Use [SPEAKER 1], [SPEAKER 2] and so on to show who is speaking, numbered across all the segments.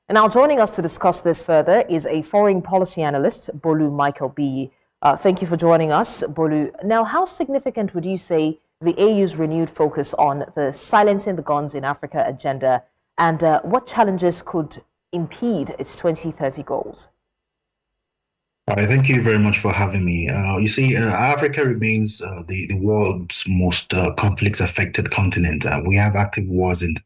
[SPEAKER 1] And now joining us to discuss this further is a foreign policy analyst, Bolu Michael-Biyi. Thank you for joining us, Bolu. Now, how significant would you say the AU's renewed focus on the silencing the guns in Africa agenda, and what challenges could impede its 2030 goals?
[SPEAKER 2] All right, thank you very much for having me. Africa remains the world's most conflict-affected continent. We have active wars in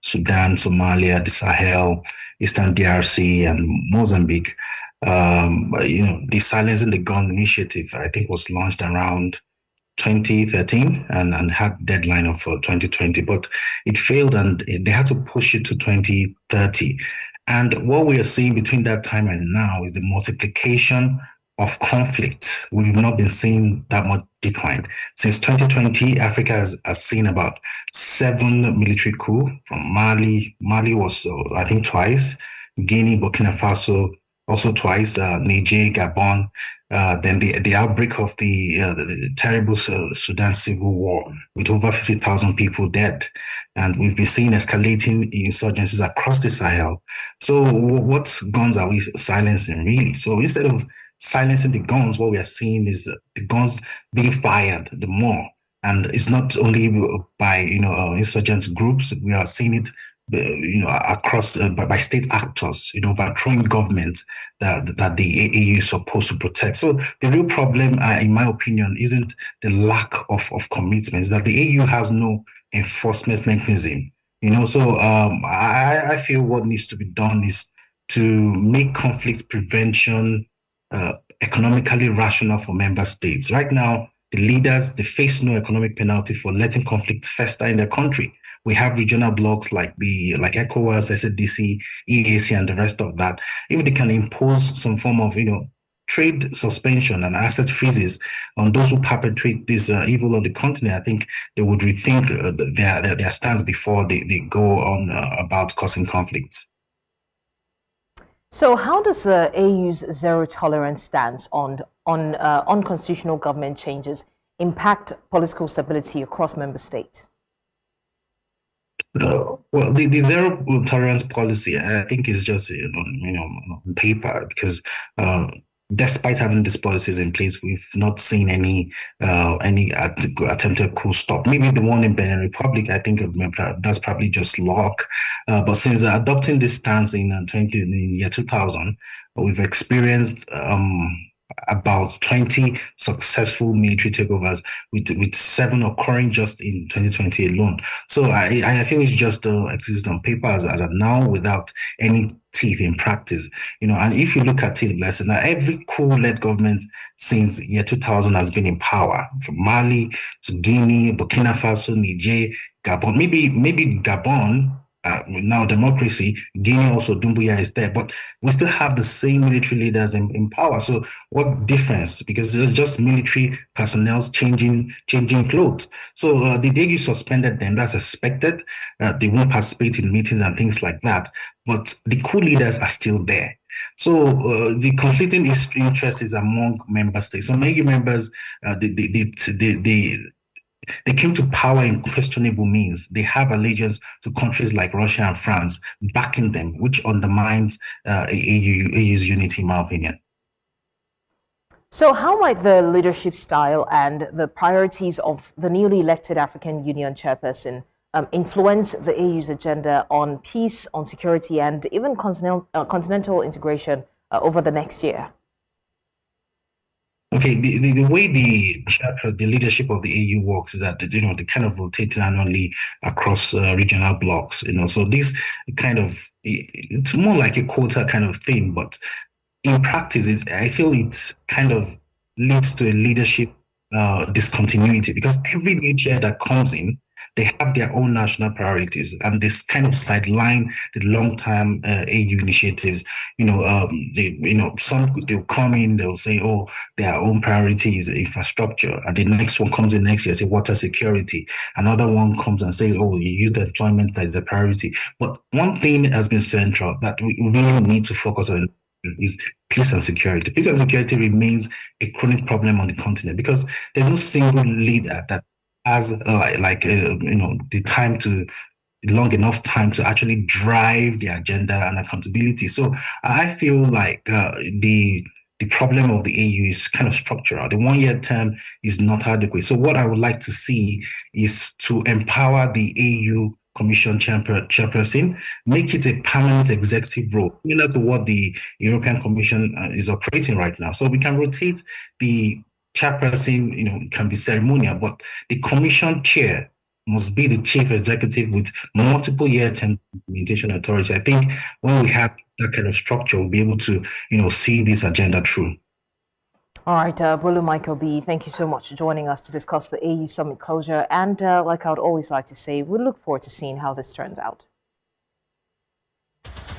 [SPEAKER 2] Sudan, Somalia, the Sahel, Eastern DRC, and Mozambique. The Silencing the Gun initiative, I think, was launched around 2013 and had deadline of 2020, but it failed and they had to push it to 2030. And what we are seeing between that time and now is the multiplication of conflict. We've not been seeing that much decline. Since 2020, Africa has seen about 7 military coups from Mali. Mali was, I think, twice. Guinea, Burkina Faso, also twice. Niger, Gabon. Then the outbreak of the terrible Sudan civil war with over 50,000 people dead. And we've been seeing escalating insurgencies across the Sahel. So what guns are we silencing really? So instead of silencing the guns, what we are seeing is the guns being fired the more. And it's not only by insurgent groups. We are seeing it across by state actors, overthrowing governments that the AU is supposed to protect. So the real problem, in my opinion, isn't the lack of commitments, that the AU has no enforcement mechanism. I feel what needs to be done is to make conflict prevention economically rational for member states. Right now, the leaders, they face no economic penalty for letting conflict fester in their country. We have regional blocs like ECOWAS, SADC, EAC, and the rest of that. If they can impose some form of, trade suspension and asset freezes on those who perpetrate this evil on the continent, I think they would rethink their stance before they go on about causing conflicts.
[SPEAKER 1] So, how does the AU's zero tolerance stance on unconstitutional government changes impact political stability across member states?
[SPEAKER 2] Well, the zero tolerance policy, I think, is just on paper, because despite having these policies in place, we've not seen any attempted coup stop. Maybe the one in Benin Republic, I think that's probably just luck. But since adopting this stance in year 2000, we've experienced about 20 successful military takeovers, with 7 occurring just in 2020 alone. So I feel it's just exists on paper as of now, without any teeth in practice. And if you look at it, listen, every coup-led government since year 2000 has been in power, from Mali to Guinea, Burkina Faso, Niger, Gabon. Maybe Gabon. Now democracy, Guinea also, Doumbouya is there, but we still have the same military leaders in power. So what difference? Because it's just military personnel changing clothes. So the day you suspended them, that's expected. They won't participate in meetings and things like that. But the coup leaders are still there. So the conflicting interest is among member states. So many members, they came to power in questionable means. They have allegiance to countries like Russia and France backing them, which undermines AU's unity, in my opinion.
[SPEAKER 1] So how might the leadership style and the priorities of the newly elected African Union chairperson influence the AU's agenda on peace, on security, and even continental integration over the next year?
[SPEAKER 2] Okay, the way the leadership of the AU works is that they kind of rotate annually across regional blocks. So this it's more like a quota kind of thing, but in practice, I feel it's kind of leads to a leadership discontinuity, because every new chair that comes in, they have their own national priorities, and this kind of sideline the long-term AU initiatives. Some they'll come in, they'll say, "Oh, their own priority is infrastructure," and the next one comes in next year, say water security. Another one comes and says, "Oh, you use the employment as the priority." But one thing has been central that we really need to focus on is peace and security. Peace and security remains a chronic problem on the continent, because there's no single leader that has the time to long enough time to actually drive the agenda and accountability. So I feel like the problem of the AU is kind of structural. The 1 year term is not adequate. So what I would like to see is to empower the AU Commission chairperson, make it a permanent executive role, similar to what the European Commission is operating right now. So we can rotate the chairperson, it can be ceremonial, but the commission chair must be the chief executive with multiple year term implementation authority. I think when we have that kind of structure, we'll be able to, see this agenda through.
[SPEAKER 1] All right, Bolu Michael-Biyi, thank you so much for joining us to discuss the AU summit closure. And like I would always like to say, we look forward to seeing how this turns out.